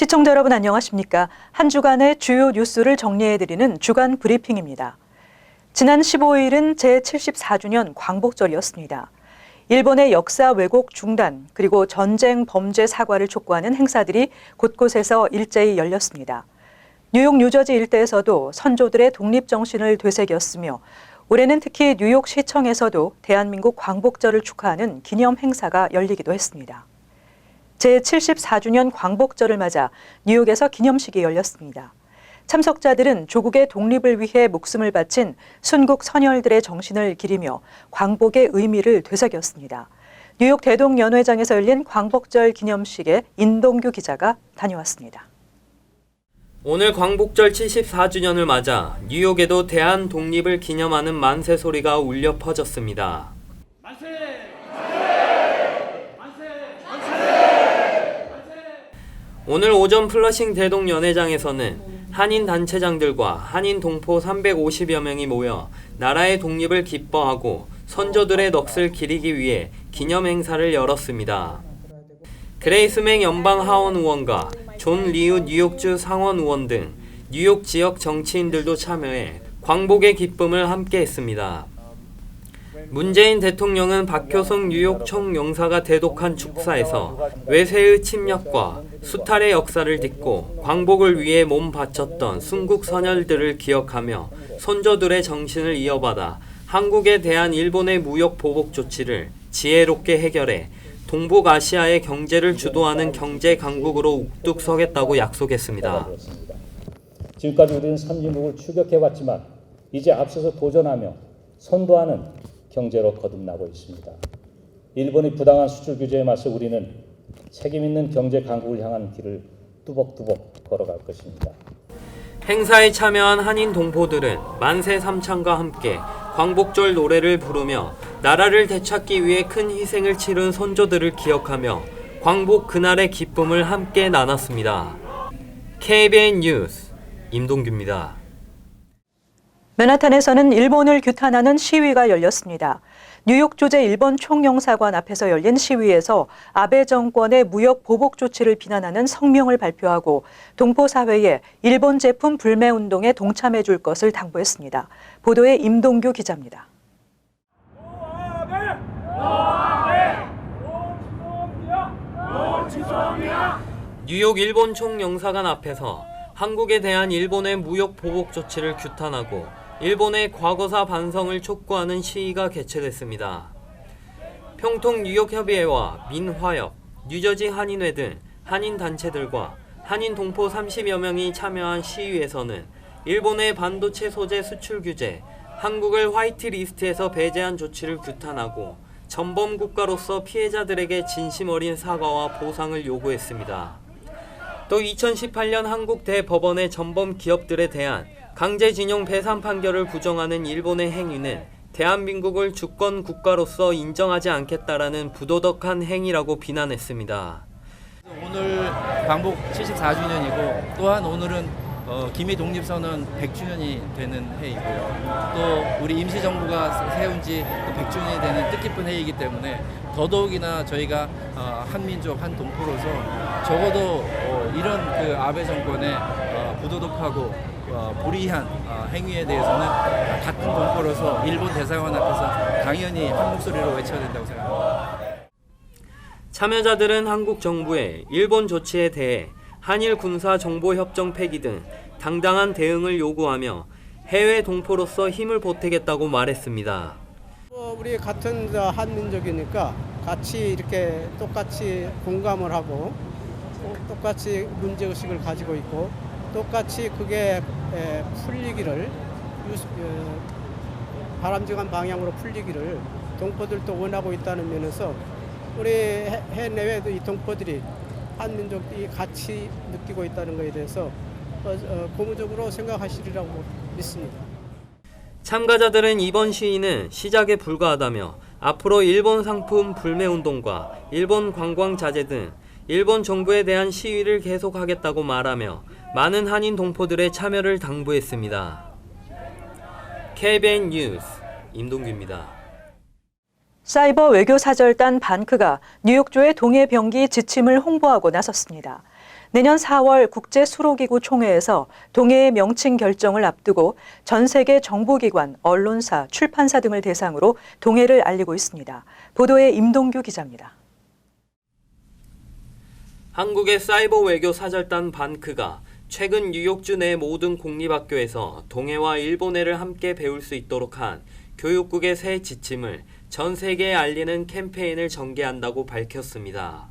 시청자 여러분 안녕하십니까? 한 주간의 주요 뉴스를 정리해드리는 주간 브리핑입니다. 지난 15일은 제74주년 광복절이었습니다. 일본의 역사 왜곡 중단 그리고 전쟁 범죄 사과를 촉구하는 행사들이 곳곳에서 일제히 열렸습니다. 뉴욕 뉴저지 일대에서도 선조들의 독립정신을 되새겼으며 올해는 특히 뉴욕시청에서도 대한민국 광복절을 축하하는 기념 행사가 열리기도 했습니다. 제74주년 광복절을 맞아 뉴욕에서 기념식이 열렸습니다. 참석자들은 조국의 독립을 위해 목숨을 바친 순국 선열들의 정신을 기리며 광복의 의미를 되새겼습니다. 뉴욕 대동연회장에서 열린 광복절 기념식에 인동규 기자가 다녀왔습니다. 오늘 광복절 74주년을 맞아 뉴욕에도 대한 독립을 기념하는 만세 소리가 울려 퍼졌습니다. 만세! 오늘 오전 플러싱 대동연회장에서는 한인 단체장들과 한인 동포 350여 명이 모여 나라의 독립을 기뻐하고 선조들의 넋을 기리기 위해 기념 행사를 열었습니다. 그레이스 맥 연방 하원 의원과 존 리우 뉴욕주 상원 의원 등 뉴욕 지역 정치인들도 참여해 광복의 기쁨을 함께 했습니다. 문재인 대통령은 박효성 뉴욕 총영사가 대독한 축사에서 외세의 침략과 수탈의 역사를 딛고 광복을 위해 몸 바쳤던 순국 선열들을 기억하며 선조들의 정신을 이어받아 한국에 대한 일본의 무역 보복 조치를 지혜롭게 해결해 동북아시아의 경제를 주도하는 경제 강국으로 우뚝 서겠다고 약속했습니다. 지금까지 우리는 선진국을 추격해왔지만 이제 앞서서 도전하며 선도하는 경제로 거듭나고 있습니다. 일본의 부당한 수출 규제에 맞서 우리는 책임 있는 경제 강국을 향한 길을 뚜벅뚜벅 걸어갈 것입니다. 행사에 참여한 한인 동포들은 만세 삼창과 함께 광복절 노래를 부르며 나라를 되찾기 위해 큰 희생을 치른 선조들을 기억하며 광복 그날의 기쁨을 함께 나눴습니다. KBN 뉴스 임동규입니다. 맨하탄에서는 일본을 규탄하는 시위가 열렸습니다. 뉴욕 주재 일본 총영사관 앞에서 열린 시위에서 아베 정권의 무역 보복 조치를 비난하는 성명을 발표하고 동포 사회에 일본 제품 불매 운동에 동참해 줄 것을 당부했습니다. 보도에 임동규 기자입니다. 뉴욕 일본 총영사관 앞에서 한국에 대한 일본의 무역 보복 조치를 규탄하고 일본의 과거사 반성을 촉구하는 시위가 개최됐습니다. 평통 뉴욕협의회와 민화협, 뉴저지 한인회 등 한인 단체들과 한인 동포 30여 명이 참여한 시위에서는 일본의 반도체 소재 수출 규제, 한국을 화이트리스트에서 배제한 조치를 규탄하고 전범 국가로서 피해자들에게 진심 어린 사과와 보상을 요구했습니다. 또 2018년 한국 대법원의 전범 기업들에 대한 강제징용 배상 판결을 부정하는 일본의 행위는 대한민국을 주권 국가로서 인정하지 않겠다라는 부도덕한 행위라고 비난했습니다. 오늘 광복 74주년이고 또한 오늘은 기미 독립선언 100주년이 되는 해이고요. 또 우리 임시정부가 세운 지 100주년이 되는 뜻깊은 해이기 때문에 더더욱이나 저희가 한민족, 한 동포로서 적어도 이런 그 아베 정권의 부도덕하고 불이한 행위에 대해서는 같은 동포로서 일본 대사관 앞에서 당연히 한 목소리로 외쳐야 된다고 생각합니다. 참여자들은 한국 정부의 일본 조치에 대해 한일 군사 정보 협정 폐기 등 당당한 대응을 요구하며 해외 동포로서 힘을 보태겠다고 말했습니다. 우리 같은 한민족이니까 같이 이렇게 똑같이 공감을 하고 똑같이 문제의식을 가지고 있고 똑같이 그게 풀리기를 바람직한 방향으로 풀리기를 동포들도 원하고 있다는 면에서 우리 해내외도 이 동포들이 한민족이 같이 느끼고 있다는 것에 대해서 고무적으로 생각하시리라고 믿습니다. 참가자들은 이번 시위는 시작에 불과하다며 앞으로 일본 상품 불매 운동과 일본 관광 자제 등 일본 정부에 대한 시위를 계속하겠다고 말하며 많은 한인 동포들의 참여를 당부했습니다. KBN 뉴스 임동규입니다. 사이버 외교사절단 반크가 뉴욕주의 동해 병기 지침을 홍보하고 나섰습니다. 내년 4월 국제수로기구 총회에서 동해의 명칭 결정을 앞두고 전 세계 정부기관, 언론사, 출판사 등을 대상으로 동해를 알리고 있습니다. 보도에 임동규 기자입니다. 한국의 사이버 외교 사절단 반크가 최근 뉴욕주 내 모든 공립학교에서 동해와 일본해를 함께 배울 수 있도록 한 교육국의 새 지침을 전 세계에 알리는 캠페인을 전개한다고 밝혔습니다.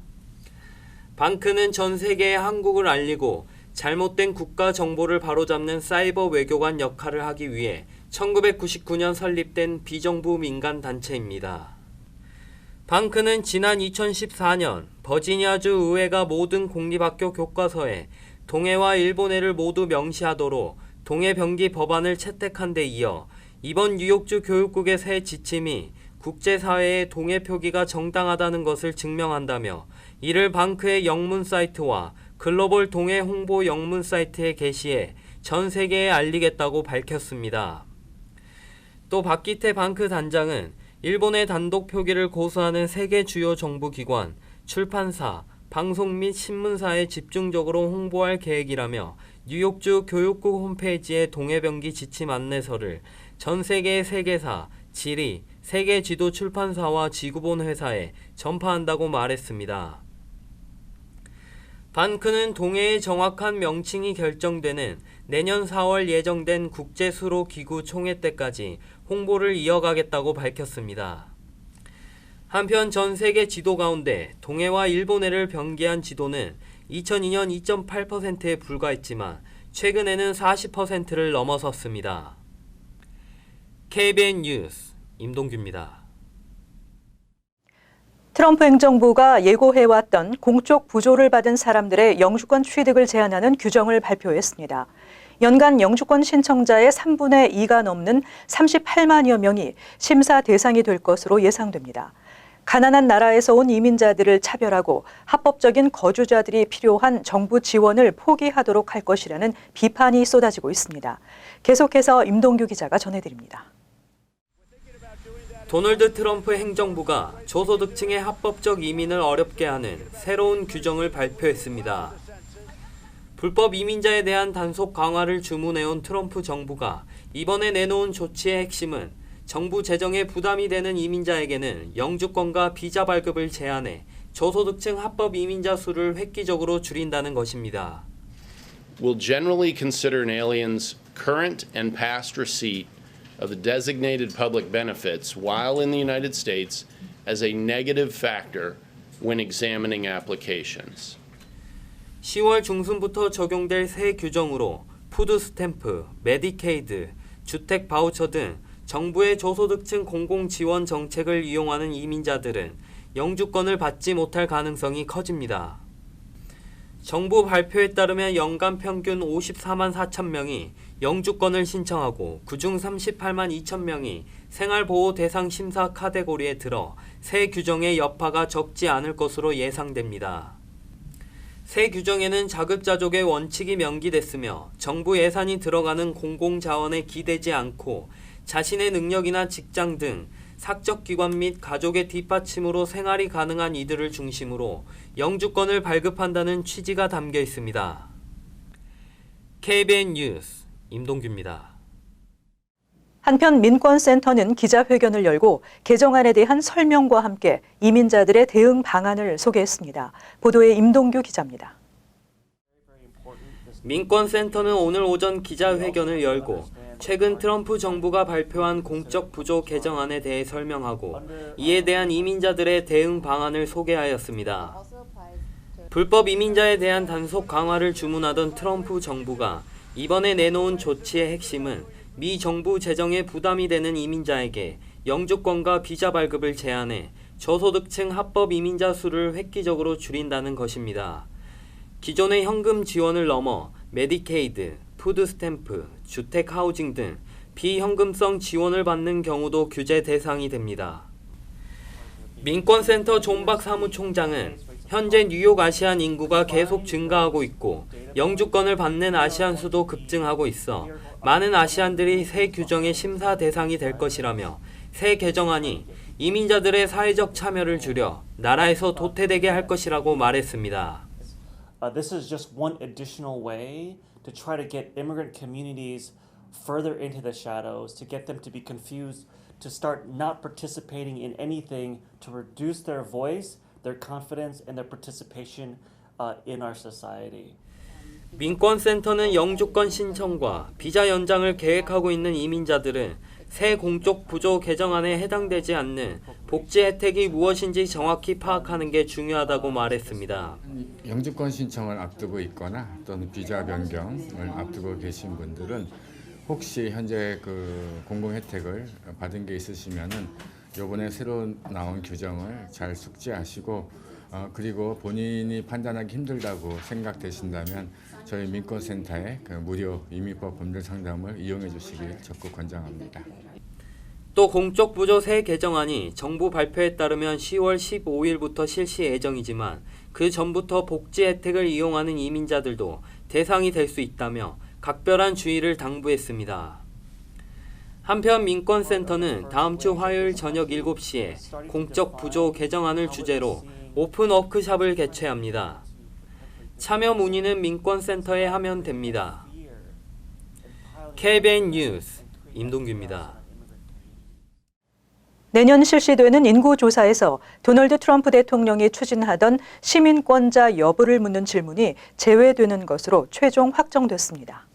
반크는 전 세계에 한국을 알리고 잘못된 국가 정보를 바로잡는 사이버 외교관 역할을 하기 위해 1999년 설립된 비정부 민간 단체입니다. 반크는 지난 2014년 버지니아주 의회가 모든 공립학교 교과서에 동해와 일본해를 모두 명시하도록 동해병기 법안을 채택한 데 이어 이번 뉴욕주 교육국의 새 지침이 국제사회의 동해 표기가 정당하다는 것을 증명한다며 이를 반크의 영문 사이트와 글로벌 동해 홍보 영문 사이트에 게시해 전 세계에 알리겠다고 밝혔습니다. 또 박기태 반크 단장은 일본의 단독 표기를 고수하는 세계 주요 정부기관, 출판사, 방송 및 신문사에 집중적으로 홍보할 계획이라며 뉴욕주 교육국 홈페이지에 동해병기 지침 안내서를 전 세계의 세계사, 지리, 세계 지도 출판사와 지구본 회사에 전파한다고 말했습니다. 반크는 동해의 정확한 명칭이 결정되는 내년 4월 예정된 국제수로기구 총회 때까지 홍보를 이어가겠다고 밝혔습니다. 한편 전 세계 지도 가운데 동해와 일본해를 병기한 지도는 2002년 2.8%에 불과했지만 최근에는 40%를 넘어섰습니다. KBN 뉴스 임동규입니다. 트럼프 행정부가 예고해왔던 공적 부조를 받은 사람들의 영주권 취득을 제한하는 규정을 발표했습니다. 연간 영주권 신청자의 3분의 2가 넘는 38만여 명이 심사 대상이 될 것으로 예상됩니다. 가난한 나라에서 온 이민자들을 차별하고 합법적인 거주자들이 필요한 정부 지원을 포기하도록 할 것이라는 비판이 쏟아지고 있습니다. 계속해서 임동규 기자가 전해드립니다. 도널드 트럼프 행정부가 저소득층의 합법적 이민을 어렵게 하는 새로운 규정을 발표했습니다. 불법 이민자에 대한 단속 강화를 주문해온 트럼프 정부가 이번에 내놓은 조치의 핵심은 정부 재정에 부담이 되는 이민자에게는 영주권과 비자 발급을 제한해 저소득층 합법 이민자 수를 획기적으로 줄인다는 것입니다. Will generally consider an alien's current and past receipt of the designated public benefits while in the United States as a negative factor when examining applications. 10월 중순부터 적용될 새 규정으로 푸드 스탬프, 메디케이드, 주택 바우처 등 정부의 저소득층 공공 지원 정책을 이용하는 이민자들은 영주권을 받지 못할 가능성이 커집니다. 정부 발표에 따르면 연간 평균 54만 4천 명이 영주권을 신청하고 그중 38만 2천 명이 생활보호 대상 심사 카테고리에 들어 새 규정의 여파가 적지 않을 것으로 예상됩니다. 새 규정에는 자급자족의 원칙이 명기됐으며 정부 예산이 들어가는 공공자원에 기대지 않고 자신의 능력이나 직장 등 사적기관 및 가족의 뒷받침으로 생활이 가능한 이들을 중심으로 영주권을 발급한다는 취지가 담겨 있습니다. KBN 뉴스 임동규입니다. 한편 민권센터는 기자회견을 열고 개정안에 대한 설명과 함께 이민자들의 대응 방안을 소개했습니다. 보도에 임동규 기자입니다. 민권센터는 오늘 오전 기자회견을 열고 최근 트럼프 정부가 발표한 공적 부조 개정안에 대해 설명하고 이에 대한 이민자들의 대응 방안을 소개하였습니다. 불법 이민자에 대한 단속 강화를 주문하던 트럼프 정부가 이번에 내놓은 조치의 핵심은 미 정부 재정에 부담이 되는 이민자에게 영주권과 비자 발급을 제한해 저소득층 합법 이민자 수를 획기적으로 줄인다는 것입니다. 기존의 현금 지원을 넘어 메디케이드, 푸드 스탬프, 주택 하우징 등 비현금성 지원을 받는 경우도 규제 대상이 됩니다. 민권센터 존박 사무총장은 현재 뉴욕 아시안 인구가 계속 증가하고 있고 영주권을 받는 아시안 수도 급증하고 있어 많은 아시안들이 새 규정의 심사 대상이 될 것이라며 새 개정안이 이민자들의 사회적 참여를 줄여 나라에서 도태되게 할 것이라고 말했습니다. this is just one additional way to try to get immigrant communities further into the shadows, to get them to be confused, to start not participating in anything, to reduce their voice, their confidence, and their participation in our society. 민권센터는 영주권 신청과 비자 연장을 계획하고 있는 이민자들은 새 공적 부조 개정안에 해당되지 않는 복지 혜택이 무엇인지 정확히 파악하는 게 중요하다고 말했습니다. 영주권 신청을 앞두고 있거나 또는 비자 변경을 앞두고 계신 분들은 혹시 현재 그 공공 혜택을 받은 게 있으시면은 이번에 새로 나온 규정을 잘 숙지하시고 그리고 본인이 판단하기 힘들다고 생각되신다면 저희 민권센터의 그 무료 이민법 법률 상담을 이용해 주시길 적극 권장합니다. 또 공적 부조 새 개정안이 정부 발표에 따르면 10월 15일부터 실시 예정이지만 그 전부터 복지 혜택을 이용하는 이민자들도 대상이 될 수 있다며 각별한 주의를 당부했습니다. 한편 민권센터는 다음 주 화요일 저녁 7시에 공적 부조 개정안을 주제로 오픈 워크숍을 개최합니다. 참여 문의는 민권센터에 하면 됩니다. KBN 뉴스 임동규입니다. 내년 실시되는 인구조사에서 도널드 트럼프 대통령이 추진하던 시민권자 여부를 묻는 질문이 제외되는 것으로 최종 확정됐습니다.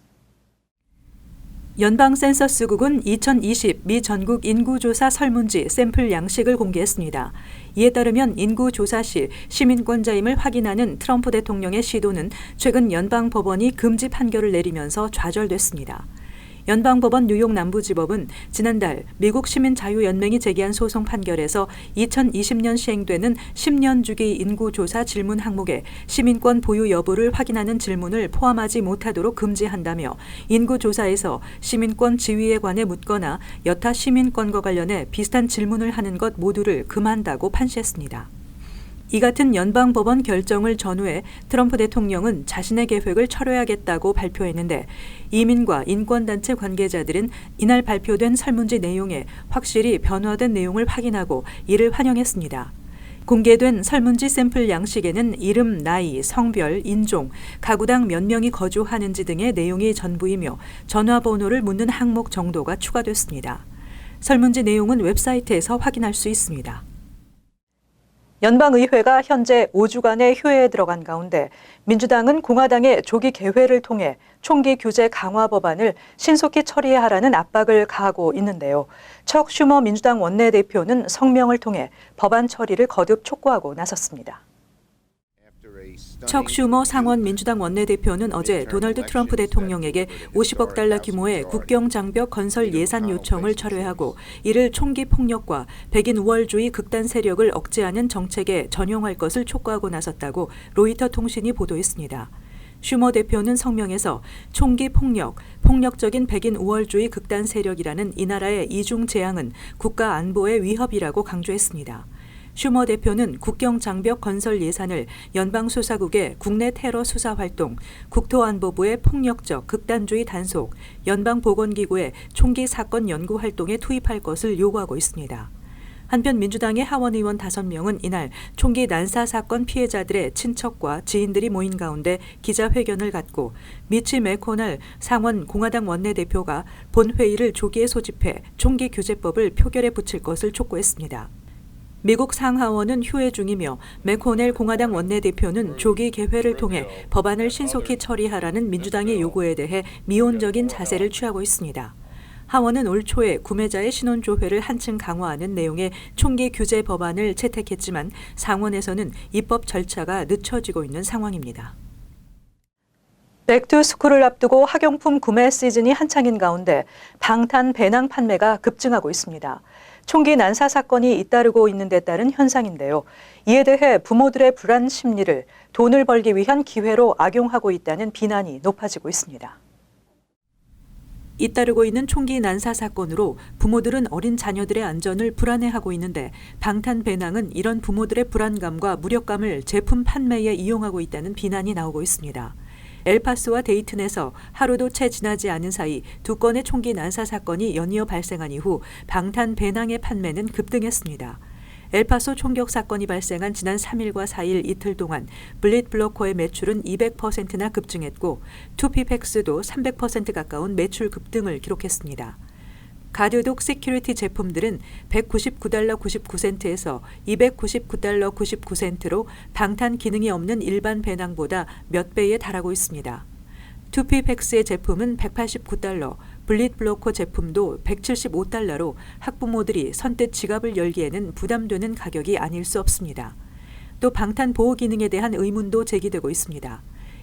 연방센서스국은 2020 미 전국 인구조사 설문지 샘플 양식을 공개했습니다. 이에 따르면 인구조사 시 시민권자임을 확인하는 트럼프 대통령의 시도는 최근 연방법원이 금지 판결을 내리면서 좌절됐습니다. 연방법원 뉴욕 남부지법은 지난달 미국 시민자유연맹이 제기한 소송 판결에서 2020년 시행되는 10년 주기 인구조사 질문 항목에 시민권 보유 여부를 확인하는 질문을 포함하지 못하도록 금지한다며 인구조사에서 시민권 지위에 관해 묻거나 여타 시민권과 관련해 비슷한 질문을 하는 것 모두를 금한다고 판시했습니다. 이 같은 연방법원 결정을 전후해 트럼프 대통령은 자신의 계획을 철회하겠다고 발표했는데 이민과 인권단체 관계자들은 이날 발표된 설문지 내용에 확실히 변화된 내용을 확인하고 이를 환영했습니다. 공개된 설문지 샘플 양식에는 이름, 나이, 성별, 인종, 가구당 몇 명이 거주하는지 등의 내용이 전부이며 전화번호를 묻는 항목 정도가 추가됐습니다. 설문지 내용은 웹사이트에서 확인할 수 있습니다. 연방의회가 현재 5주간의 휴회에 들어간 가운데 민주당은 공화당의 조기 개회를 통해 총기 규제 강화 법안을 신속히 처리하라는 압박을 가하고 있는데요. 척 슈머 민주당 원내대표는 성명을 통해 법안 처리를 거듭 촉구하고 나섰습니다. 척 슈머 상원 민주당 원내대표는 어제 도널드 트럼프 대통령에게 50억 달러 규모의 국경 장벽 건설 예산 요청을 철회하고 이를 총기 폭력과 백인 우월주의 극단 세력을 억제하는 정책에 전용할 것을 촉구하고 나섰다고 로이터 통신이 보도했습니다. 슈머 대표는 성명에서 총기 폭력, 폭력적인 백인 우월주의 극단 세력이라는 이 나라의 이중 재앙은 국가 안보의 위협이라고 강조했습니다. 슈머 대표는 국경 장벽 건설 예산을 연방수사국의 국내 테러 수사 활동, 국토안보부의 폭력적 극단주의 단속, 연방보건기구의 총기 사건 연구 활동에 투입할 것을 요구하고 있습니다. 한편 민주당의 하원의원 5명은 이날 총기 난사 사건 피해자들의 친척과 지인들이 모인 가운데 기자회견을 갖고 미치 매코넬 상원 공화당 원내대표가 본회의를 조기에 소집해 총기 규제법을 표결에 붙일 것을 촉구했습니다. 미국 상하원은 휴회 중이며 매코넬 공화당 원내대표는 조기 개회를 통해 법안을 신속히 처리하라는 민주당의 요구에 대해 미온적인 자세를 취하고 있습니다. 하원은 올 초에 구매자의 신원조회를 한층 강화하는 내용의 총기 규제 법안을 채택했지만 상원에서는 입법 절차가 늦춰지고 있는 상황입니다. 백투스쿨을 앞두고 학용품 구매 시즌이 한창인 가운데 방탄 배낭 판매가 급증하고 있습니다. 총기 난사 사건이 잇따르고 있는 데 따른 현상인데요. 이에 대해 부모들의 불안 심리를 돈을 벌기 위한 기회로 악용하고 있다는 비난이 높아지고 있습니다. 잇따르고 있는 총기 난사 사건으로 부모들은 어린 자녀들의 안전을 불안해하고 있는데 방탄 배낭은 이런 부모들의 불안감과 무력감을 제품 판매에 이용하고 있다는 비난이 나오고 있습니다. 엘파소와 데이튼에서 하루도 채 지나지 않은 사이 2건의 총기 난사 사건이 연이어 발생한 이후 방탄 배낭의 판매는 급등했습니다. 엘파소 총격 사건이 발생한 지난 3일과 4일 이틀 동안 블릿블로커의 매출은 200%나 급증했고 투피팩스도 300% 가까운 매출 급등을 기록했습니다. 가드독 시큐리티 제품들은 $199 99센트에서 $299 99센트로 방탄 기능이 없는 일반 배낭보다 몇 배에 달하고 있습니다. 투피팩스의 제품은 $189, 블릿블로커 제품도 $175로 학부모들이 선뜻 지갑을 열기에는 부담되는 가격이 아닐 수 없습니다. 또 방탄 보호 기능에 대한 의문도 제기되고 있습니다.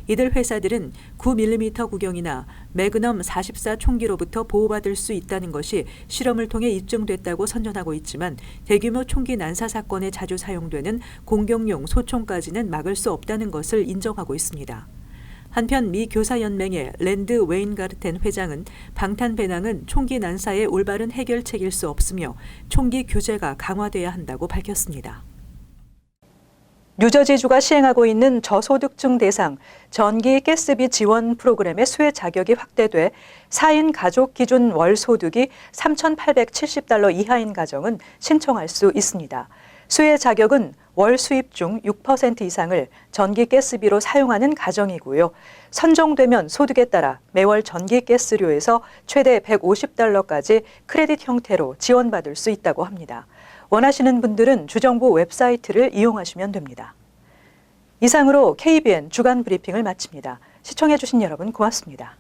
이들 회사들은 9mm 구경이나 매그넘 44 총기로부터 보호받을 수 있다는 것이 실험을 통해 입증됐다고 선전하고 있지만 대규모 총기 난사 사건에 자주 사용되는 공격용 소총까지는 막을 수 없다는 것을 인정하고 있습니다. 한편 미 교사연맹의 랜드 웨인가르텐 회장은 방탄 배낭은 총기 난사의 올바른 해결책일 수 없으며 총기 규제가 강화돼야 한다고 밝혔습니다. 뉴저지주가 시행하고 있는 저소득층 대상 전기 가스비 지원 프로그램의 수혜 자격이 확대돼 4인 가족 기준 월 소득이 $3,870 이하인 가정은 신청할 수 있습니다. 수혜 자격은 월 수입 중 6% 이상을 전기 가스비로 사용하는 가정이고요. 선정되면 소득에 따라 매월 전기 가스료에서 최대 $150까지 크레딧 형태로 지원받을 수 있다고 합니다. 원하시는 분들은 주정부 웹사이트를 이용하시면 됩니다. 이상으로 KBN 주간 브리핑을 마칩니다. 시청해주신 여러분 고맙습니다.